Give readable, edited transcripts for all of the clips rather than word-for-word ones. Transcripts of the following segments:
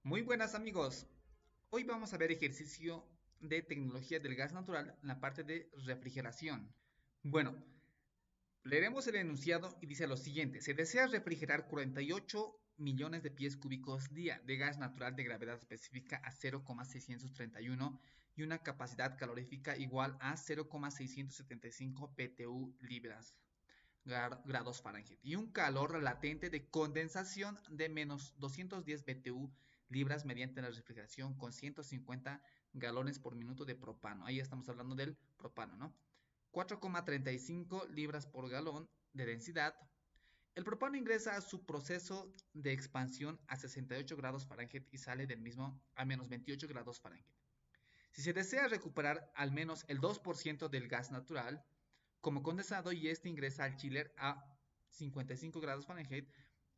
Muy buenas amigos. Hoy vamos a ver ejercicio de tecnología del gas natural en la parte de refrigeración. Bueno, leeremos el enunciado y dice lo siguiente. Se desea refrigerar 48 millones de pies cúbicos día de gas natural de gravedad específica a 0,631 y una capacidad calorífica igual a 0,675 PTU libras grados Fahrenheit y un calor latente de condensación de menos 210 BTU libras mediante la refrigeración con 150 galones por minuto de propano. Ahí estamos hablando del propano, ¿no? 4,35 libras por galón de densidad. El propano ingresa a su proceso de expansión a 68 grados Fahrenheit y sale del mismo a menos 28 grados Fahrenheit. Si se desea recuperar al menos el 2% del gas natural, como condensado y este ingresa al chiller a 55 grados Fahrenheit,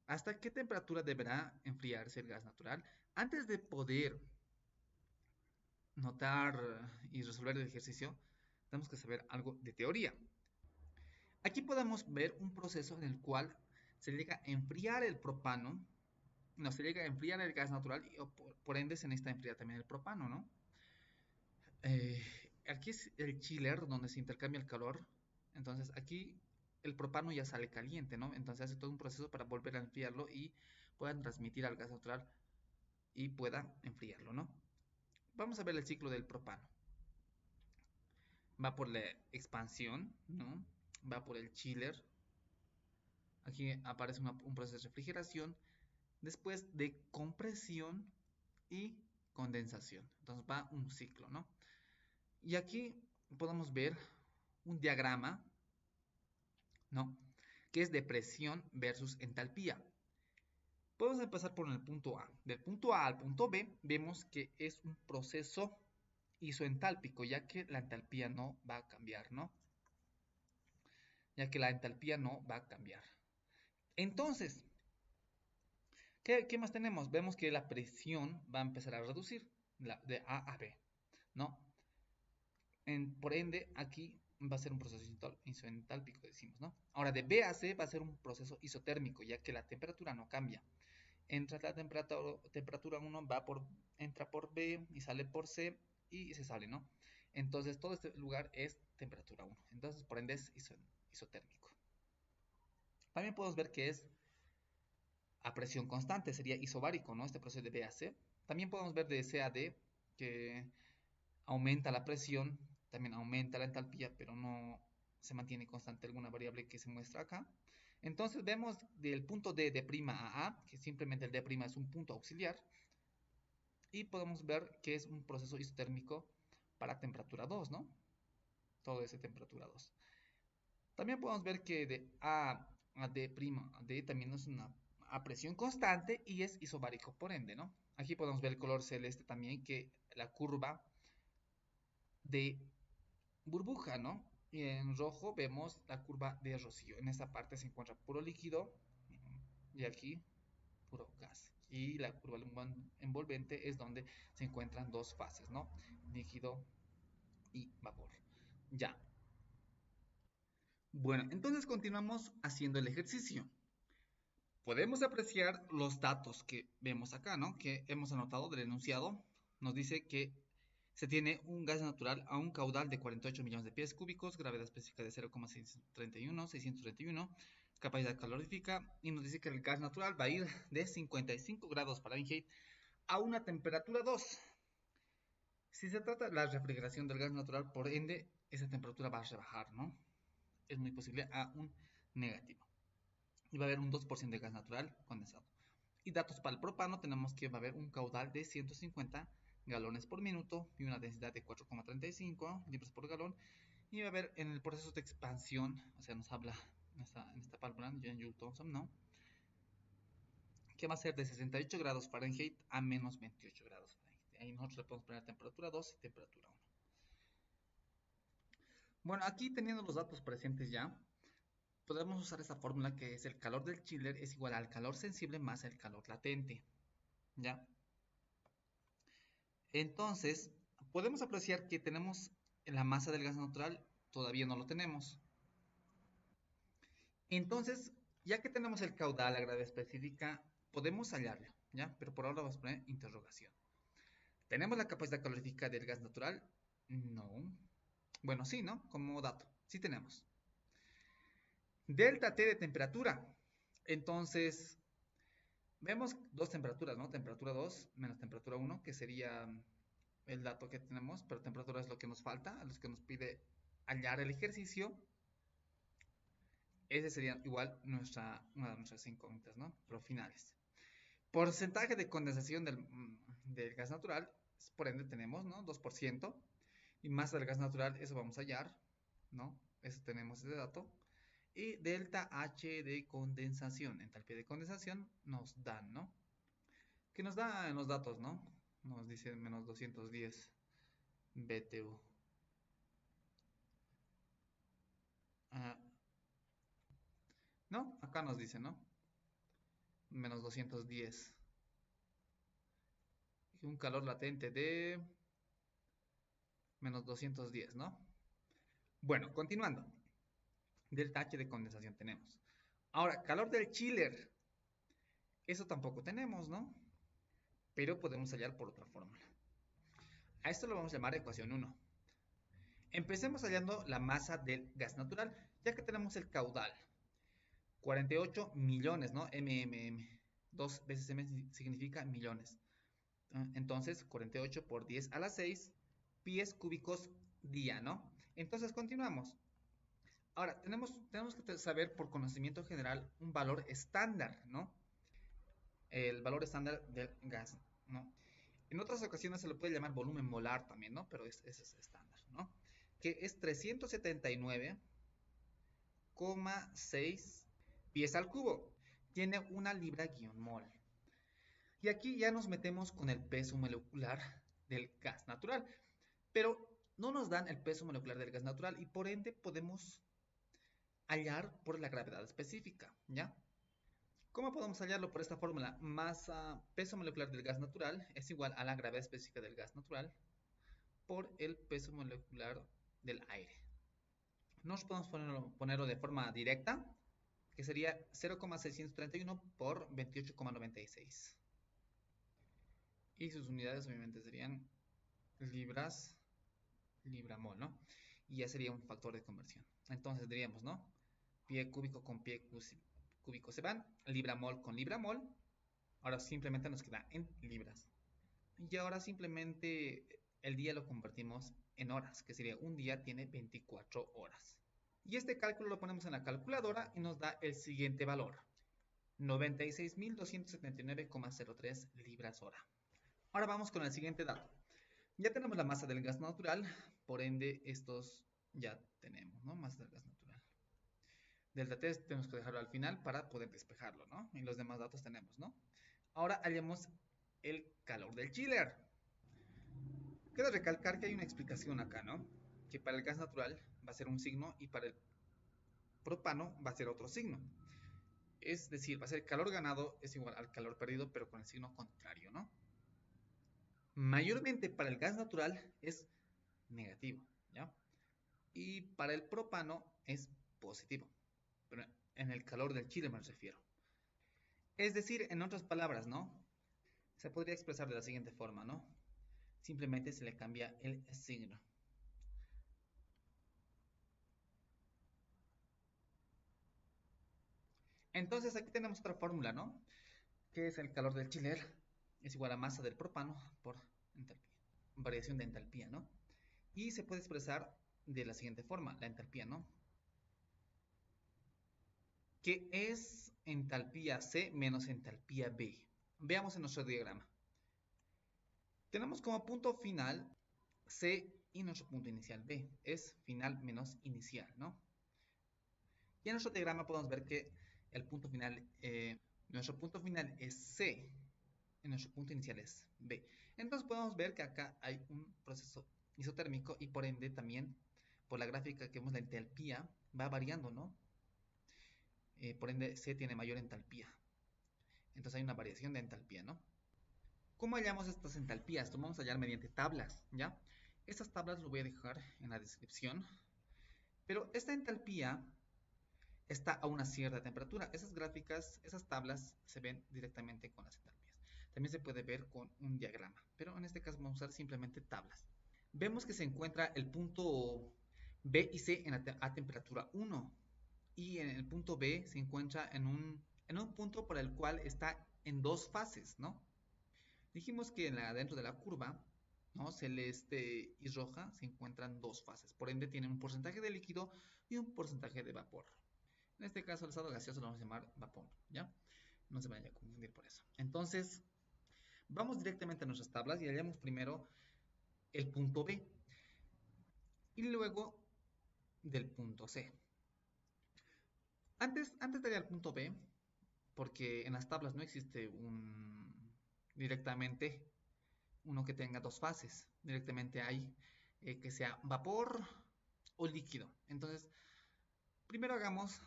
¿hasta qué temperatura deberá enfriarse el gas natural? Antes de poder notar y resolver el ejercicio, tenemos que saber algo de teoría. Aquí podemos ver un proceso en el cual se llega a enfriar el propano, no, se llega a enfriar el gas natural y por ende se necesita enfriar también el propano, ¿no? Eh, Aquí es el chiller donde se intercambia el calor. Entonces aquí el propano ya sale caliente, ¿no? Entonces hace todo un proceso para volver a enfriarlo y puedan transmitir al gas natural y pueda enfriarlo, ¿no? Vamos a ver el ciclo del propano. Va por la expansión, ¿no? Va por el chiller. Aquí aparece un proceso de refrigeración. Después de compresión y condensación. Entonces va un ciclo, ¿no? Y aquí podemos ver un diagrama, ¿no? Que es de presión versus entalpía. Podemos empezar por el punto A. Del punto A al punto B vemos que es un proceso isoentálpico, ya que la entalpía no va a cambiar, ¿no? Ya que la entalpía no va a cambiar. Entonces, ¿qué más tenemos? Vemos que la presión va a empezar a reducir de A a B, ¿no? Por ende, aquí va a ser un proceso isoentálpico, decimos, ¿no? Ahora, de B a C va a ser un proceso isotérmico, ya que la temperatura no cambia. Entra la temperatura 1, entra por B y sale por C y se sale, ¿no? Entonces, todo este lugar es temperatura 1. Entonces, por ende, es isotérmico. También podemos ver que es a presión constante, sería isobárico, ¿no? Este proceso de B a C. También podemos ver de C a D que aumenta la presión, también aumenta la entalpía, pero no se mantiene constante alguna variable que se muestra acá. Entonces vemos del punto D de prima a, que simplemente el D prima es un punto auxiliar, y podemos ver que es un proceso isotérmico para temperatura 2, ¿no? Todo es de temperatura 2. También podemos ver que de a D prima a D también es una a presión constante y es isobárico por ende, ¿no? Aquí podemos ver el color celeste también, que la curva de burbuja, ¿no? Y en rojo vemos la curva de Rocío. En esta parte se encuentra puro líquido y aquí puro gas. Y la curva envolvente es donde se encuentran dos fases, ¿no? Líquido y vapor. Ya. Bueno, entonces continuamos haciendo el ejercicio. Podemos apreciar los datos que vemos acá, ¿no? Que hemos anotado del enunciado. Nos dice que se tiene un gas natural a un caudal de 48 millones de pies cúbicos, gravedad específica de 0,631, capacidad calorífica, y nos dice que el gas natural va a ir de 55 grados Fahrenheit a una temperatura 2. Si se trata de la refrigeración del gas natural, por ende, esa temperatura va a rebajar, ¿no? Es muy posible a un negativo. Y va a haber un 2% de gas natural condensado. Y datos para el propano, tenemos que va a haber un caudal de 150 galones por minuto y una densidad de 4,35 litros por galón. Y va a haber en el proceso de expansión, o sea, nos habla en esta palabra, John Joule Thomson, ¿no? Que va a ser de 68 grados Fahrenheit a menos 28 grados Fahrenheit. Ahí nosotros le podemos poner temperatura 2 y temperatura 1. Bueno, aquí teniendo los datos presentes ya, podemos usar esta fórmula que es el calor del chiller es igual al calor sensible más el calor latente. ¿Ya? Entonces, podemos apreciar que tenemos la masa del gas natural, todavía no lo tenemos. Entonces, ya que tenemos el caudal, la gravedad específica, podemos hallarlo. ¿ya? Pero por ahora vamos a poner interrogación. ¿Tenemos la capacidad calorífica del gas natural? No. Bueno, sí, ¿no? Como dato, sí tenemos. Delta T de temperatura. Entonces, vemos dos temperaturas, ¿no? Temperatura 2 menos temperatura 1, que sería el dato que tenemos, pero temperatura es lo que nos falta, lo que nos pide hallar el ejercicio. Ese sería igual una de nuestras incógnitas, ¿no? Pero finales. Porcentaje de condensación del gas natural, por ende tenemos, ¿no? 2%. Y masa del gas natural, eso vamos a hallar, ¿no? Eso tenemos ese dato. Y delta H de condensación, entalpía de condensación, nos dan, ¿no? ¿Qué nos da en los datos, no? Nos dice menos 210 BTU. No, acá nos dice, ¿no? Menos 210. Y un calor latente de menos 210, ¿no? Bueno, continuando. Delta H de condensación tenemos. Ahora, calor del chiller. Eso tampoco tenemos, ¿no? Pero podemos hallar por otra fórmula. A esto lo vamos a llamar ecuación 1. Empecemos hallando la masa del gas natural, ya que tenemos el caudal. 48 millones, ¿no? MMM. 2 veces M significa millones. Entonces, 48 por 10 a la 6 pies cúbicos día, ¿no? Entonces, continuamos. Ahora, tenemos que saber por conocimiento general un valor estándar, ¿no? El valor estándar del gas, ¿no? En otras ocasiones se le puede llamar volumen molar también, ¿no? Pero ese es estándar, ¿no? Que es 379,6 pies al cubo. Tiene una libra-mol. Y aquí ya nos metemos con el peso molecular del gas natural. Pero no nos dan el peso molecular del gas natural y por ende podemos hallar por la gravedad específica, ¿ya? ¿Cómo podemos hallarlo por esta fórmula? Masa, peso molecular del gas natural es igual a la gravedad específica del gas natural por el peso molecular del aire. Nos podemos ponerlo de forma directa, que sería 0,631 por 28,96. Y sus unidades obviamente serían libras, libra-mol, ¿no? Y ya sería un factor de conversión. Entonces diríamos, ¿no? Pie cúbico con pie cúbico se van, libra-mol con libra-mol. Ahora simplemente nos queda en libras. Y ahora simplemente el día lo convertimos en horas, que sería un día tiene 24 horas. Y este cálculo lo ponemos en la calculadora y nos da el siguiente valor. 96.279,03 libras hora. Ahora vamos con el siguiente dato. Ya tenemos la masa del gas natural, por ende estos ya tenemos, ¿no? Masa del gas natural. Delta T tenemos que dejarlo al final para poder despejarlo, ¿no? Y los demás datos tenemos, ¿no? Ahora hallemos el calor del chiller. Queda recalcar que hay una explicación acá, ¿no? Que para el gas natural va a ser un signo y para el propano va a ser otro signo. Es decir, va a ser calor ganado es igual al calor perdido, pero con el signo contrario, ¿no? Mayormente para el gas natural es negativo, ¿ya? Y para el propano es positivo. Pero en el calor del chile me refiero. Es decir, en otras palabras, ¿no? Se podría expresar de la siguiente forma, ¿no? Simplemente se le cambia el signo. Entonces aquí tenemos otra fórmula, ¿no? Que es el calor del chiller es igual a masa del propano por entalpía. Variación de entalpía, ¿no? Y se puede expresar de la siguiente forma, la entalpía, ¿no? Que es entalpía C menos entalpía B. Veamos en nuestro diagrama. Tenemos como punto final C y nuestro punto inicial B. Es final menos inicial, ¿no? Y en nuestro diagrama podemos ver que el punto final, nuestro punto final es C y nuestro punto inicial es B. Entonces podemos ver que acá hay un proceso isotérmico y por ende también por la gráfica que vemos la entalpía va variando, ¿no? Por ende C tiene mayor entalpía. Entonces hay una variación de entalpía, ¿no? ¿Cómo hallamos estas entalpías? Esto vamos a hallar mediante tablas, ¿ya? Estas tablas lo voy a dejar en la descripción. Pero esta entalpía está a una cierta temperatura. Esas gráficas, esas tablas se ven directamente con las entalpías. También se puede ver con un diagrama, pero en este caso vamos a usar simplemente tablas. Vemos que se encuentra el punto B y C a temperatura 1 y en el punto B se encuentra en un punto por el cual está en dos fases, ¿no? Dijimos que dentro de la curva, ¿no? Celeste y roja se encuentran dos fases, por ende tienen un porcentaje de líquido y un porcentaje de vapor. En este caso el estado gaseoso lo vamos a llamar vapor, ¿ya? No se vaya a confundir por eso. Entonces, vamos directamente a nuestras tablas y hallamos primero el punto B y luego del punto C. Antes de ir al punto B, porque en las tablas no existe directamente uno que tenga dos fases. Directamente hay que sea vapor o líquido. Entonces, primero hagamos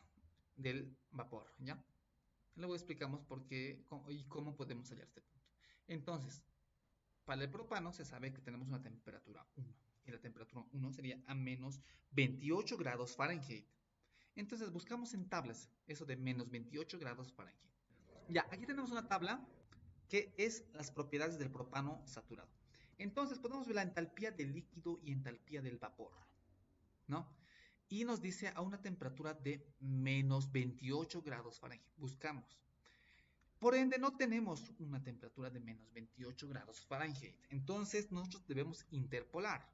del vapor, ¿ya? Luego explicamos por qué y cómo podemos hallar este punto. Entonces, para el propano se sabe que tenemos una temperatura 1. Y la temperatura 1 sería a menos 28 grados Fahrenheit. Entonces buscamos en tablas eso de menos 28 grados Fahrenheit. Ya, aquí tenemos una tabla que es las propiedades del propano saturado. Entonces podemos ver la entalpía del líquido y entalpía del vapor, ¿no? Y nos dice a una temperatura de menos 28 grados Fahrenheit. Buscamos. Por ende, no tenemos una temperatura de menos 28 grados Fahrenheit. Entonces, nosotros debemos interpolar.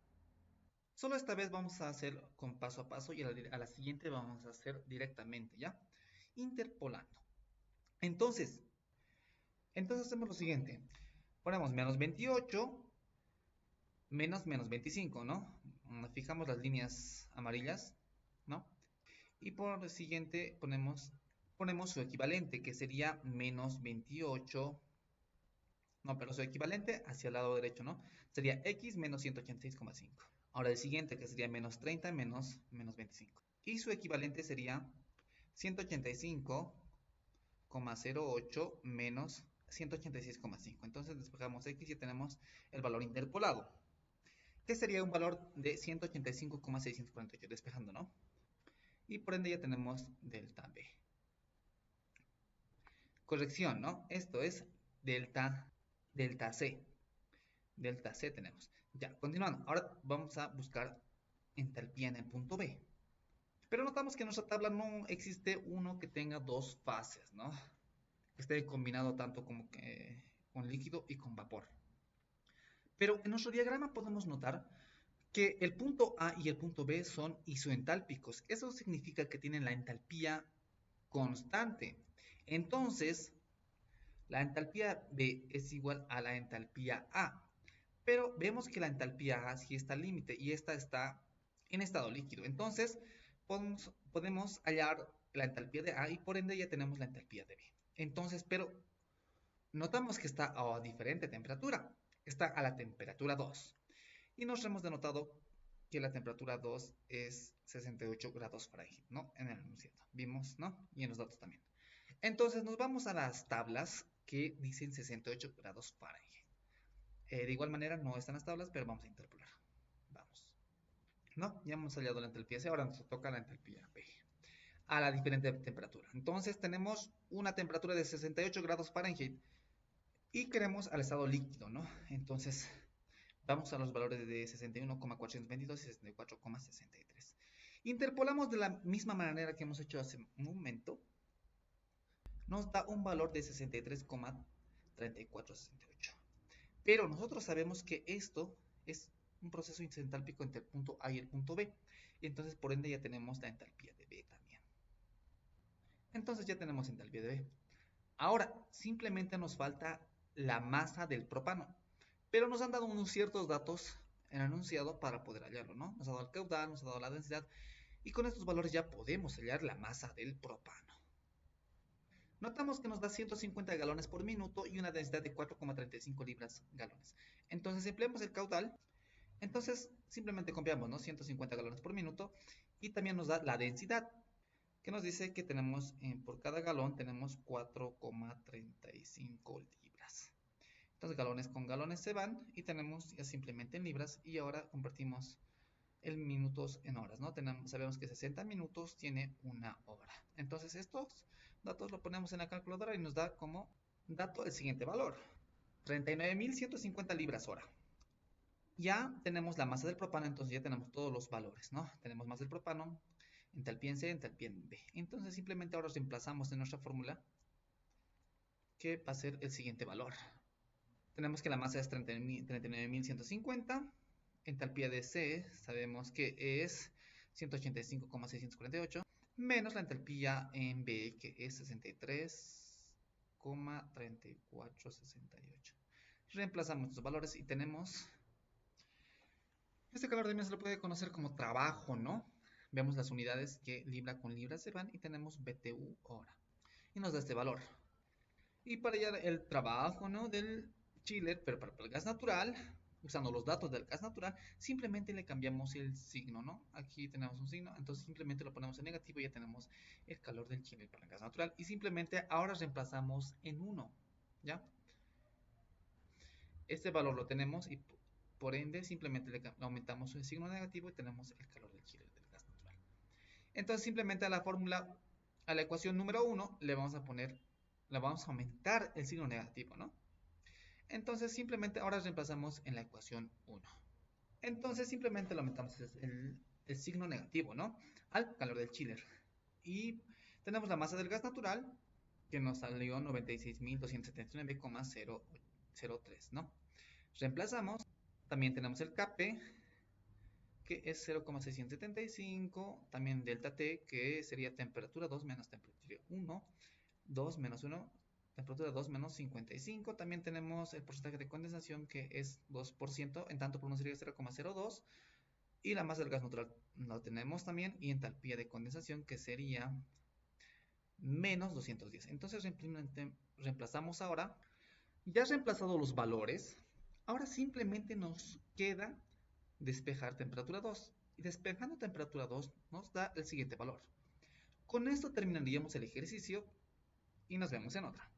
Solo esta vez vamos a hacer con paso a paso y a la siguiente vamos a hacer directamente, ¿ya? Interpolando. Entonces hacemos lo siguiente. Ponemos menos 28 menos 25, ¿no? Fijamos las líneas amarillas, ¿no? Y por el siguiente ponemos su equivalente, que sería menos 28. No, pero su equivalente hacia el lado derecho, ¿no? Sería x menos 186,5. Ahora el siguiente, que sería menos 30 menos 25. Y su equivalente sería 185,08 menos 186,5. Entonces despejamos x y tenemos el valor interpolado, que sería un valor de 185,648, despejando, ¿no? Y por ende ya tenemos delta B. Corrección, ¿no? Esto es delta C. Delta C tenemos. Ya, continuando. Ahora vamos a buscar entalpía en el punto B. Pero notamos que en nuestra tabla no existe uno que tenga dos fases, ¿no? Que esté combinado tanto como que con líquido y con vapor. Pero en nuestro diagrama podemos notar que el punto A y el punto B son isoentálpicos. Eso significa que tienen la entalpía constante. Entonces, la entalpía B es igual a la entalpía A. Pero vemos que la entalpía A sí está al límite y esta está en estado líquido. Entonces, podemos hallar la entalpía de A y por ende ya tenemos la entalpía de B. Entonces, pero notamos que está a diferente temperatura. Está a la temperatura 2. Y nos hemos denotado que la temperatura 2 es 68 grados Fahrenheit, ¿no? En el enunciado. Vimos, ¿no? Y en los datos también. Entonces nos vamos a las tablas que dicen 68 grados Fahrenheit. De igual manera no están las tablas, pero vamos a interpolar. Vamos. ¿No? Ya hemos hallado la entalpía C, ahora nos toca la entalpía B. A la diferente temperatura. Entonces tenemos una temperatura de 68 grados Fahrenheit y queremos al estado líquido, ¿no? Entonces vamos a los valores de 61,422 y 64,63. Interpolamos de la misma manera que hemos hecho hace un momento. Nos da un valor de 63,3468. Pero nosotros sabemos que esto es un proceso isentálpico entre el punto A y el punto B. Entonces, por ende, ya tenemos la entalpía de B también. Entonces, ya tenemos entalpía de B. Ahora, simplemente nos falta la masa del propano. Pero nos han dado unos ciertos datos en el enunciado para poder hallarlo, ¿no? Nos ha dado el caudal, nos ha dado la densidad. Y con estos valores ya podemos hallar la masa del propano. Notamos que nos da 150 galones por minuto y una densidad de 4,35 libras galones. Entonces empleamos el caudal. Entonces simplemente copiamos, ¿no? 150 galones por minuto y también nos da la densidad, que nos dice que tenemos por cada galón tenemos 4,35 libras. Entonces galones con galones se van y tenemos ya simplemente en libras y ahora convertimos el minutos en horas, ¿no? Sabemos que 60 minutos tiene una hora. Entonces estos datos lo ponemos en la calculadora y nos da como dato el siguiente valor. 39.150 libras hora. Ya tenemos la masa del propano, entonces ya tenemos todos los valores, ¿no? Tenemos masa del propano, entalpía en C, entalpía en B. Entonces simplemente ahora reemplazamos en nuestra fórmula que va a ser el siguiente valor. Tenemos que la masa es 39.150, entalpía de C sabemos que es 185,648, menos la entalpía en B, que es 63,3468. Reemplazamos estos valores y tenemos... Este calor también se lo puede conocer como trabajo, ¿no? Vemos las unidades que libra con libra se van y tenemos BTU hora. Y nos da este valor. Y para hallar el trabajo, ¿no?, del chiller, pero para el gas natural, usando los datos del gas natural, simplemente le cambiamos el signo, ¿no? Aquí tenemos un signo, entonces simplemente lo ponemos en negativo y ya tenemos el calor del chiller para el gas natural. Y simplemente ahora reemplazamos en 1, ¿ya? Este valor lo tenemos y por ende simplemente le aumentamos el signo negativo y tenemos el calor del chiller del gas natural. Entonces simplemente a la fórmula, a la ecuación número 1, le vamos a aumentar el signo negativo, ¿no? Entonces simplemente ahora reemplazamos en la ecuación 1. Entonces simplemente le aumentamos el signo negativo, ¿no?, al calor del chiller. Y tenemos la masa del gas natural, que nos salió 96.279,003, ¿no? Reemplazamos, también tenemos el Kp, que es 0,675, también delta T, que sería temperatura 2 menos temperatura 1, 2 menos 1, temperatura 2 menos 55, también tenemos el porcentaje de condensación, que es 2%, en tanto por 1 sería 0,02, y la masa del gas natural lo tenemos también, y entalpía de condensación, que sería menos 210. Entonces simplemente reemplazamos ahora. Ya reemplazado los valores, ahora simplemente nos queda despejar temperatura 2. Y despejando temperatura 2 nos da el siguiente valor. Con esto terminaríamos el ejercicio y nos vemos en otra.